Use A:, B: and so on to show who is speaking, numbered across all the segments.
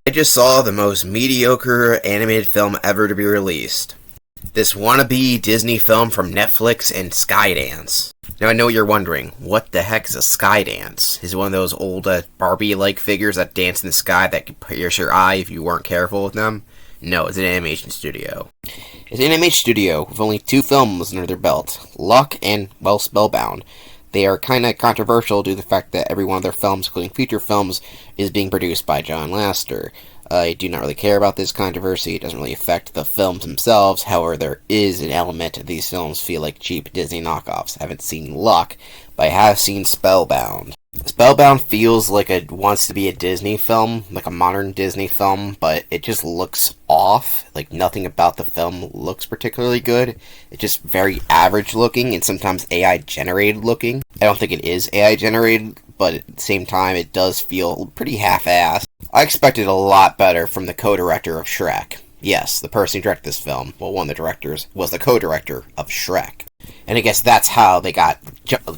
A: I just saw the most mediocre animated film ever to be released. This wannabe Disney film from Netflix and Skydance. Now I know you're wondering, what the heck is a Skydance? Is it one of those old Barbie-like figures that dance in the sky that could pierce your eye if you weren't careful with them? No, it's an animation studio. It's an animation studio with only 2 films under their belt, Luck and, well, Spellbound. They are kind of controversial due to the fact that every one of their films, including feature films, is being produced by John Lasseter. I do not really care about this controversy. It doesn't really affect the films themselves. However, there is an element of these films feel like cheap Disney knockoffs. I haven't seen Luck, but I have seen Spellbound. Spellbound feels like it wants to be a Disney film, like a modern Disney film, but it just looks off. Like, nothing about the film looks particularly good. It's just very average looking and sometimes AI generated looking. I don't think it is AI generated, but at the same time, it does feel pretty half-assed. I expected a lot better from the co-director of Shrek. Yes, the person who directed this film, well, one of the directors, was the co-director of Shrek. And I guess that's how they got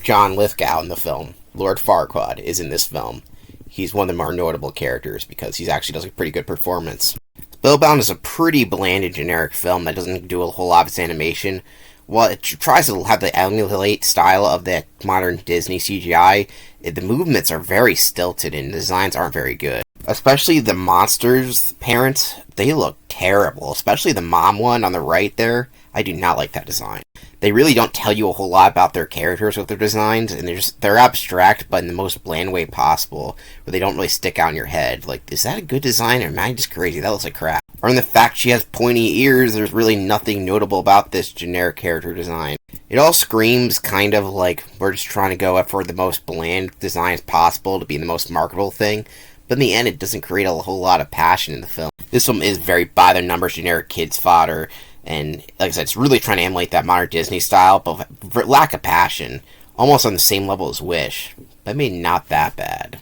A: John Lithgow in the film. Lord Farquaad is in this film. He's one of the more notable characters because he actually does a pretty good performance. Spellbound is a pretty bland and generic film that doesn't do a whole lot of its animation. While it tries to have the emulate style of that modern Disney CGI, the movements are very stilted and the designs aren't very good. Especially the monsters' parents, they look terrible. Especially the mom one on the right there. I do not like that design. They really don't tell you a whole lot about their characters with their designs, and they're abstract, but in the most bland way possible, where they don't really stick out in your head. Like, is that a good design, or am I just crazy? That looks like crap. Or in the fact she has pointy ears, there's really nothing notable about this generic character design. It all screams kind of like we're just trying to go for the most bland designs possible to be the most marketable thing, but in the end, it doesn't create a whole lot of passion in the film. This film is very by-the-numbers generic kids fodder, and like I said, it's really trying to emulate that modern Disney style, but for lack of passion, almost on the same level as Wish, but maybe not that bad.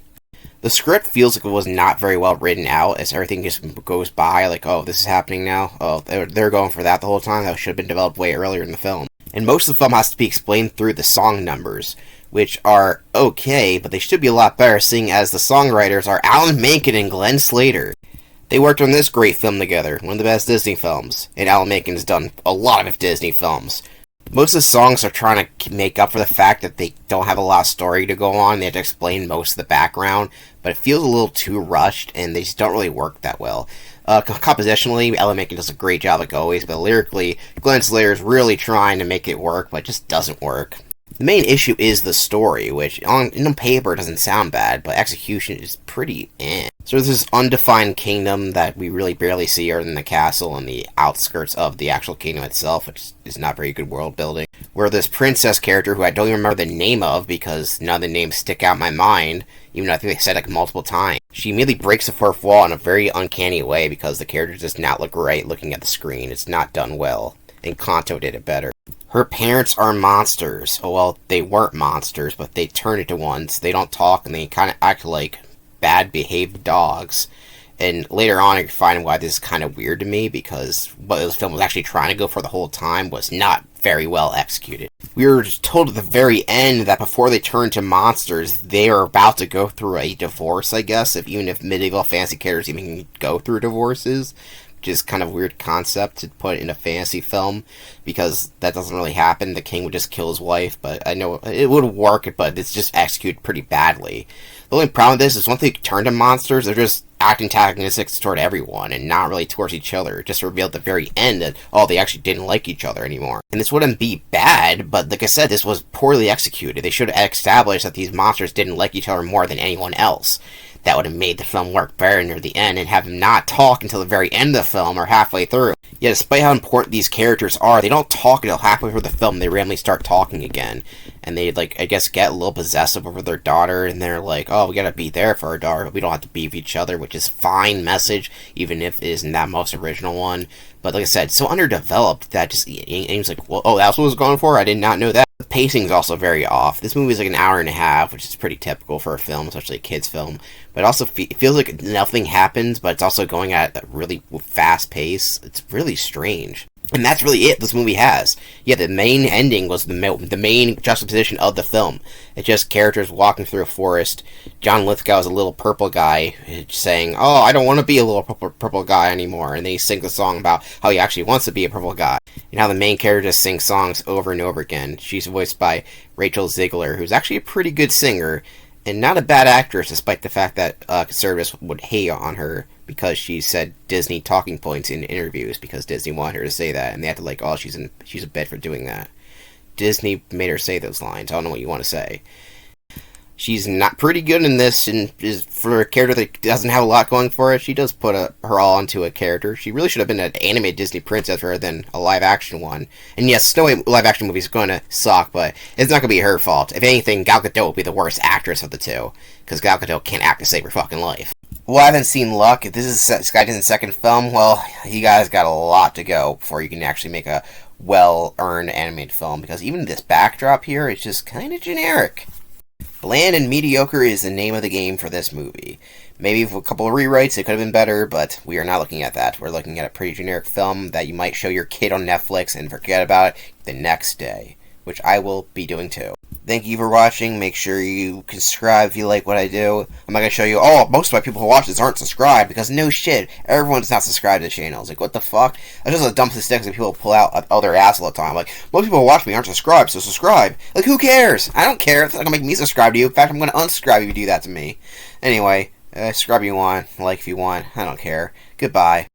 A: The script feels like it was not very well written out, as everything just goes by, like, oh, this is happening now, oh, they're going for that the whole time, that should have been developed way earlier in the film. And most of the film has to be explained through the song numbers, which are okay, but they should be a lot better, seeing as the songwriters are Alan Menken and Glenn Slater. They worked on this great film together, one of the best Disney films, and Alan Menken's done a lot of Disney films. Most of the songs are trying to make up for the fact that they don't have a lot of story to go on, they have to explain most of the background, but it feels a little too rushed, and they just don't really work that well. Compositionally, Alan Menken does a great job like always, but lyrically, Glenn Slater is really trying to make it work, but it just doesn't work. The main issue is the story, which on paper doesn't sound bad, but execution is pretty eh. So there's this undefined kingdom that we really barely see other than the castle and the outskirts of the actual kingdom itself, which is not very good world building. Where this princess character, who I don't even remember the name of because none of the names stick out in my mind, even though I think they said it like multiple times, she immediately breaks the fourth wall in a very uncanny way because the character does not look right looking at the screen. It's not done well, and Kanto did it better. Her parents are monsters. Oh, well, they weren't monsters, but they turn into ones. They don't talk, and they kind of act like bad-behaved dogs. And later on, I find why this is kind of weird to me, because what this film was actually trying to go for the whole time was not very well executed. We were just told at the very end that before they turn to monsters, they are about to go through a divorce, I guess, even if medieval fantasy characters even go through divorces. Which is kind of a weird concept to put in a fantasy film, because that doesn't really happen. The king would just kill his wife, but I know it would work, but it's just executed pretty badly. The only problem with this is once they turn to monsters, they're just acting antagonistic toward everyone, and not really towards each other. It just revealed at the very end that, oh, they actually didn't like each other anymore. And this wouldn't be bad, but like I said, this was poorly executed. They should have established that these monsters didn't like each other more than anyone else. That would have made the film work better near the end, and have them not talk until the very end of the film or halfway through. Yet, despite how important these characters are, they don't talk until halfway through the film. They randomly start talking again, and they, like, I guess, get a little possessive over their daughter, and they're like, oh, we gotta be there for our daughter, but we don't have to be with each other, which is fine message, even if it isn't that most original one. But like I said, so underdeveloped that just Aim's like, well, oh, that's what it was going for? I did not know that. The pacing is also very off. This movie is like an hour and a half, which is pretty typical for a film, especially a kid's film. But it also it feels like nothing happens, but it's also going at a really fast pace. It's really strange. And that's really it this movie has. Yeah, the main ending was the main juxtaposition of the film. It's just characters walking through a forest. John Lithgow is a little purple guy saying, "Oh, I don't want to be a little purple guy anymore." And then he sings a song about how he actually wants to be a purple guy. And how the main character just sings songs over and over again. She's voiced by Rachel Ziegler, who's actually a pretty good singer. And not a bad actress, despite the fact that conservatives would hate on her because she said Disney talking points in interviews because Disney wanted her to say that, and they had to oh, she's a bed for doing that. Disney made her say those lines. I don't know what you want to say. She's not pretty good in this, and is for a character that doesn't have a lot going for it. She does put her all into a character. She really should have been an animated Disney princess rather than a live-action one. And yes, Snow White live-action movie is going to suck, but it's not going to be her fault. If anything, Gal Gadot will be the worst actress of the two, because Gal Gadot can't act to save her fucking life. Well, I haven't seen Luck. If this is Skyden's second film, well, you guys got a lot to go before you can actually make a well-earned animated film, because even this backdrop here is just kind of generic. Bland and mediocre is the name of the game for this movie. Maybe with a couple of rewrites it could have been better, but we are not looking at that. We're looking at a pretty generic film that you might show your kid on Netflix and forget about it the next day, which I will be doing too. Thank you for watching. Make sure you subscribe if you like what I do. I'm not going to show you, most of my people who watch this aren't subscribed, because no shit, everyone's not subscribed to the channel. It's like, what the fuck? That's just a dump of sticks that people pull out their ass all the time. Like, most people who watch me aren't subscribed, so subscribe. Like, who cares? I don't care. It's not going to make me subscribe to you. In fact, I'm going to unsubscribe if you do that to me. Anyway, subscribe if you want, like if you want. I don't care. Goodbye.